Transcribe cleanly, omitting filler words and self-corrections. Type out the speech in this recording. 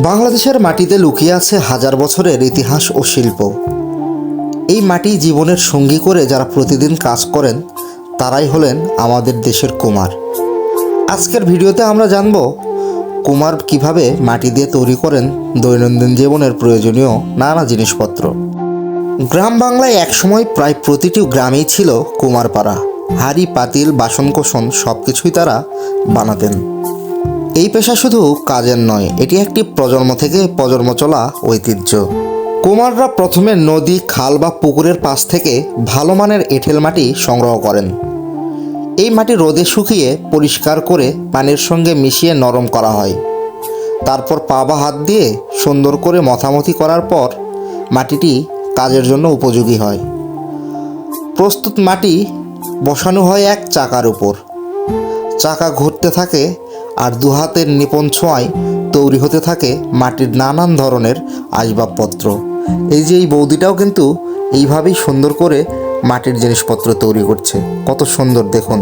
বাংলাদেশের মাটিতে লুকিয়ে আছে হাজার বছরের ইতিহাস ও শিল্প। এই মাটি জীবনের সঙ্গী করে যারা প্রতিদিন কাজ করেন তারাই হলেন আমাদের দেশের কুমার। আজকের ভিডিওতে আমরা জানব কুমার কিভাবে মাটি দিয়ে তৈরি করেন দৈনন্দিন জীবনের প্রয়োজনীয় নানা জিনিসপত্র। গ্রাম বাংলায় একসময় প্রায় প্রতিটি গ্রামেই ছিল কুমারপাড়া। হাঁড়ি পাতিল বাসনকোসন সব কিছুই তারা বানাতেন। এই পেশা শুধু কাজের নয়, এটি একটি প্রজন্ম থেকে প্রজন্ম চলা ঐতিহ্য। কুমাররা প্রথমে নদী, খাল বা পুকুরের পাশ থেকে ভালো মানের এঁটেল মাটি সংগ্রহ করেন। এই মাটি রোদে শুকিয়ে পরিষ্কার করে পানির সঙ্গে মিশিয়ে নরম করা হয়। তারপর পা বা হাত দিয়ে সুন্দর করে মথামথি করার পর মাটিটি কাজের জন্য উপযোগী হয়। প্রস্তুত মাটি বসানো হয় এক চাকার উপর। চাকা ঘুরতে থাকে আর দু হাতের নিপুণ ছোঁয়ায় তৈরি হতে থাকে মাটির নানান ধরনের আসবাবপত্র। এই যে এই বৌদিটাও কিন্তু এইভাবেই সুন্দর করে মাটির জিনিসপত্র তৈরি করছে। কত সুন্দর দেখুন।